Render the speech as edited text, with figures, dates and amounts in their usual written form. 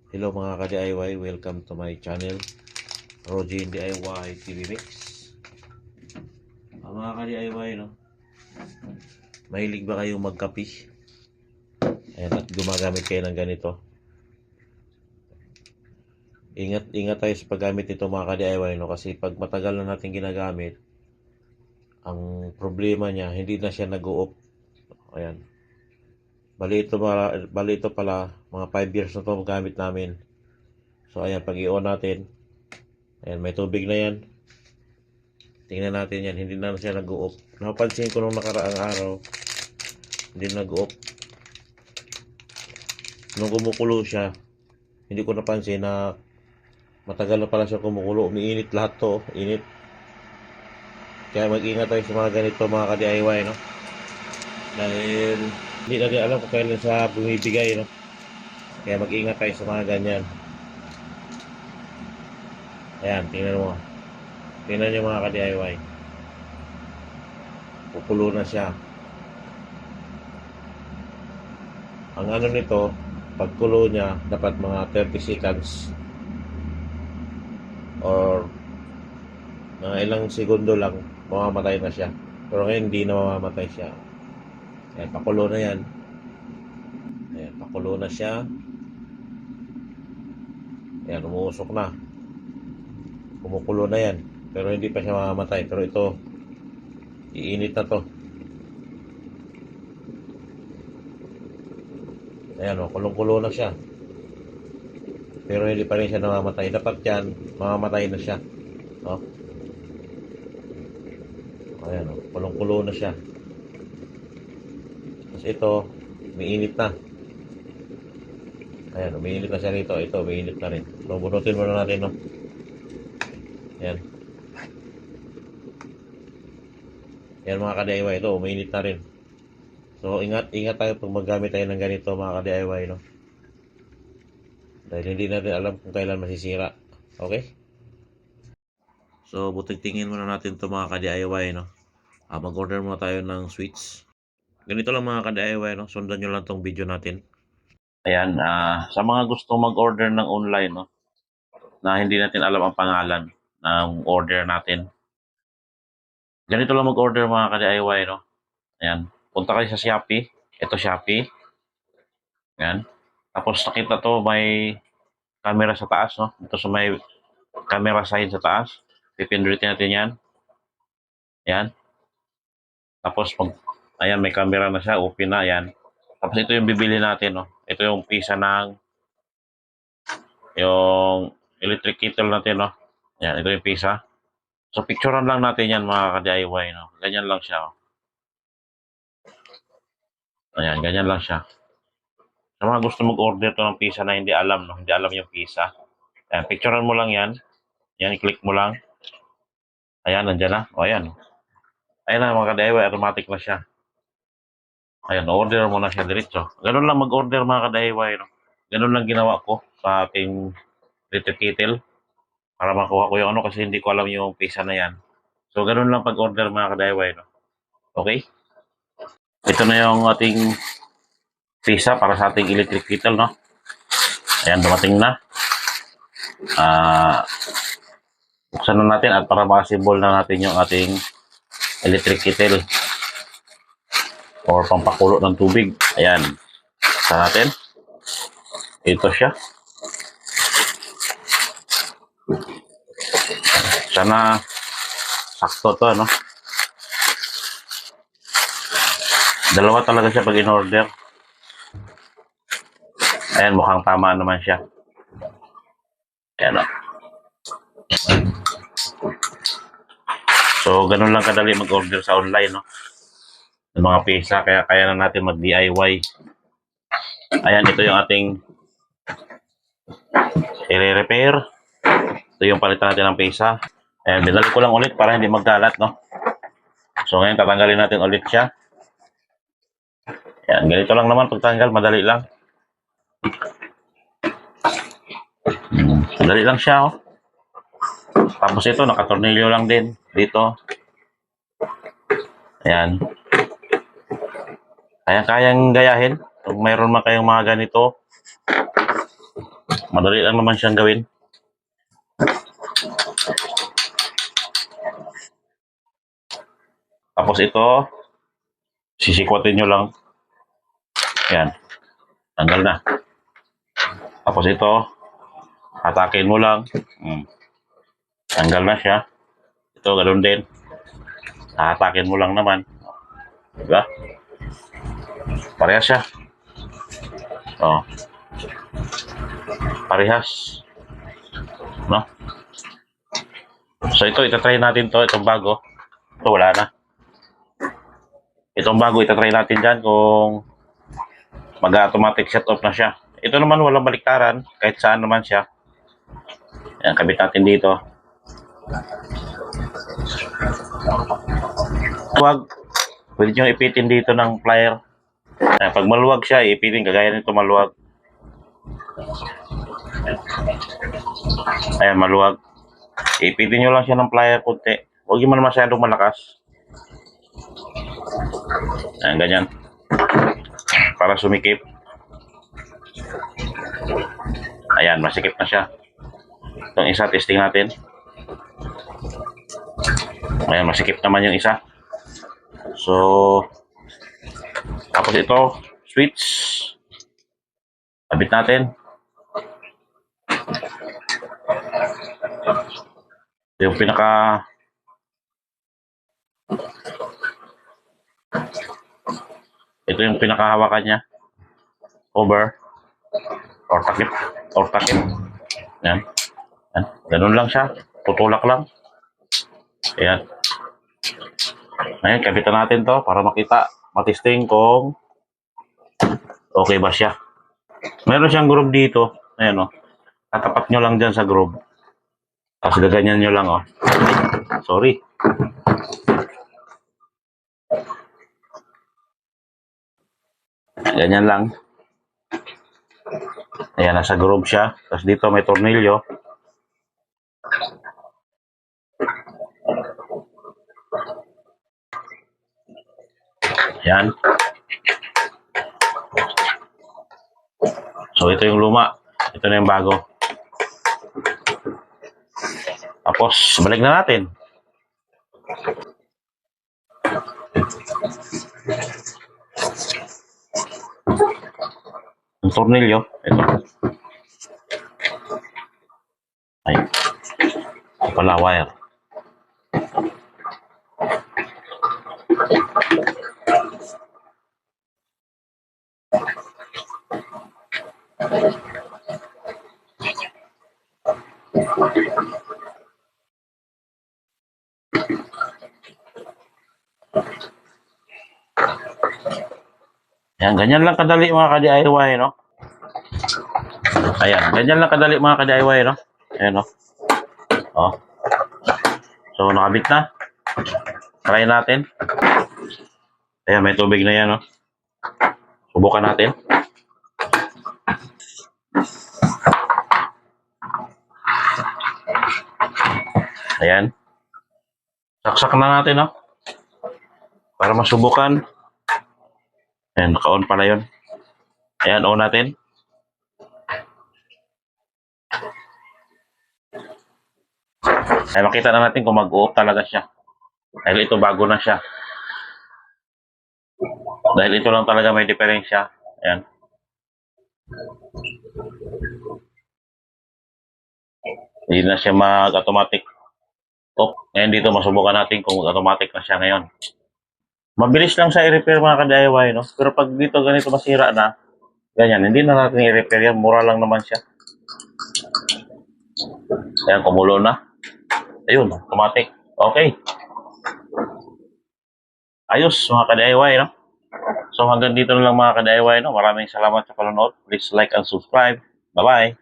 Hello mga ka-DIY, welcome to my channel, Rogin DIY TV Mix. Mga ka-DIY, no? Mahilig ba kayong magkape? Ayan, at gumagamit kayo ng ganito. Ingat tayo sa paggamit nito mga ka-DIY, no? Kasi pag matagal na natin ginagamit, ang problema niya, hindi na siya nag-o-off. Ayan. Bali ito pala, mga 5 years na ito gamit namin. So ayan, pag i-on natin, ayan, may tubig na yan. Tingnan natin yan, hindi na siya nag-o-off. Napansin ko nung nakaraang araw, hindi nag-off. Nung kumukulo siya, hindi ko napansin na matagal na pala siya kumukulo. Umiinit lahat to, init. Kaya mag-ingat tayo sa mga ganito mga ka-DIY, no? Dahil hindi natin alam kung kailan sa bumibigay, no? Kaya mag-ingat tayo sa mga ganyan. Ayan, tingnan mo. Tingnan nyo mga ka-DIY. Kukulo na siya. Ang ano nito, pagkulo niya, dapat mga 30 seconds or mga ilang segundo lang, mamamatay na siya. Pero ngayon, hindi na mamamatay siya. Ayan, pakulo na yan. Ayan, pakulo na siya. Ayan, umuusok na. Kumukulo na yan. Pero hindi pa siya mamamatay. Pero ito, iinit na to. Ayan, kulong-kulo na siya. Pero hindi pa rin siya namamatay. Dapat yan, mamamatay na siya. Oh. Ayan, kulong-kulo na siya. Tapos ito, umiinit na. Ayan, umiinit na siya rito. Ito, umiinit na rin. So, bunutin muna natin, no? Ayan. Ayan mga ka-DIY, ito, umiinit na rin. So, ingat tayo pag maggamit tayo ng ganito mga ka-DIY, no? Dahil hindi natin alam kung kailan masisira. Okay? So, butig-tingin muna natin ito mga ka-DIY, no? Mag-order muna tayo ng sweets. Ganito lang mga ka-DIY, no? Sundan nyo lang tong video natin. Ayan, sa mga gustong mag-order ng online, no? Na hindi natin alam ang pangalan ng order natin. Ganito lang mag-order mga ka-DIY, no? Ayan, punta kayo sa Shopee. Ito Shopee. Ayan. Tapos nakita to may camera sa taas, no? Ito sa may camera sign sa taas. Pipindutin natin yan. Ayan. Tapos ayan, may camera na siya. Open na, ayan. Tapos ito yung bibili natin, no? Ito yung pisa ng yung electric kettle natin, no? Ayan, ito yung pisa. So, picturean lang natin yan mga ka-DIY, no? Ganyan lang siya, oh. Ayan, ganyan lang siya. Sa mga gusto mag-order to ng pizza na hindi alam, no? Hindi alam yung pizza. Ayan, picturean mo lang yan. Ayan, click mo lang. Ayan, nandyan na. O, ayan. Ayan na, mga ka-DIY, automatic na siya. Ayan, order mo na siya diretso. Ganun lang mag-order mga ka-DIY, no? Ganun lang ginawa ko sa ating electric kettle para makuha ko yung ano kasi hindi ko alam yung pizza na yan. So, ganun lang pag-order mga ka-DIY, no? Okay? Ito na yung ating pizza para sa ating electric kettle, no? Ayan, dumating na. Buksan na natin at para makasimbol na natin yung ating electric kettle or pampakulo ng tubig. Ayan. Buksan natin. Ito siya. Sana sakto to, no? Dalawa talaga siya pag in-order. Ayan, mukhang tama naman siya. Ayan, no? So, ganun lang kadali mag-order sa online, no? Ng mga pizza, kaya na natin mag-DIY. Ayan, ito yung ating i-repair. Ito yung palitan natin ng pizza. Ayan, binalik ko lang ulit para hindi magkalat, no? So, ngayon tatanggalin natin ulit siya. Ayan, ganito lang naman pagtanggal, madali lang. Madali lang siya, oh. Tapos ito, nakatornilyo lang din dito. Ayan. Kayang gayahin. Kung mayroon man kayong mga ganito, Madali lang naman siyang gawin. Tapos ito, sisikwatin nyo lang. Yan. Tanggal na. Tapos ito, hatakin mo lang. Tanggal na siya. Ito, ganoon din. Hatakin mo lang naman. Diba? Parehas siya. Oh. Parehas. No? So ito, itatry natin to. Itong bago. Ito, wala na. Itong bago, itatry natin dyan kung mag-automatic set off na siya. Ito naman, walang baliktaran. Kahit saan naman siya. Yan, kabit natin dito. Huwag. Pwede nyo ipitin dito ng plier. Yan, pag maluwag siya, ipitin kagaya nito maluwag. Ayan, maluwag. Ipitin nyo lang siya ng plier kunti. Huwag yung masyadong malakas. Ayan, ganyan. Para sumikip. Ayan, masikip na siya. Itong isa, testing natin. Ayan, masikip naman yung isa. So, tapos ito, switch. Kabit natin. Ito yung ito yung pinakahawakan niya. Cover. Or takip. Yan. Yan. Ganun lang siya. Tutulak lang. Ayan. Ngayon, kabitan natin to para makita, matesting kung okay ba siya. Meron siyang groove dito. Ayan o. Tatapat nyo lang dyan sa groove. Tapos gaganyan nyo lang o. Sorry. Ganyan lang. Ayan, nasa groove siya. Tapos dito may tornilyo. Ayan. So, ito yung luma. Ito na yung bago. Tapos, balik na natin. Yung tornilyo. Ito. Ay. Ito pala, wire. Ayan, ganyan lang kadali mga ka-DIY, no? Ayan, ganyan lang kadali mga ka-DIY, no? Ayan, no? Oh. So, nakabit na. Try natin. Ayan, may tubig na yan, no? Subukan natin. Ayan. Saksak na natin, no? Para masubukan. Ayan, naka-on pala yun. Ayan, on natin. Ayan, makita na natin kung mag-off talaga siya. Dahil ito bago na siya. Dahil ito lang talaga may diferensya. Ayan. Hindi na siya mag-automatic off. Ngayon dito masubukan natin kung automatic na siya ngayon. Mabilis lang siya i-repair mga ka-DIY, no? Pero pag dito ganito masira na, ganyan, hindi na natin i-repair yan. Mura lang naman siya. Ayan, kumulo na. Ayun, automatic. Okay. Ayos mga ka-DIY, no? So hanggang dito na lang mga ka-DIY, no? Maraming salamat sa panonood. Please like and subscribe. Bye-bye.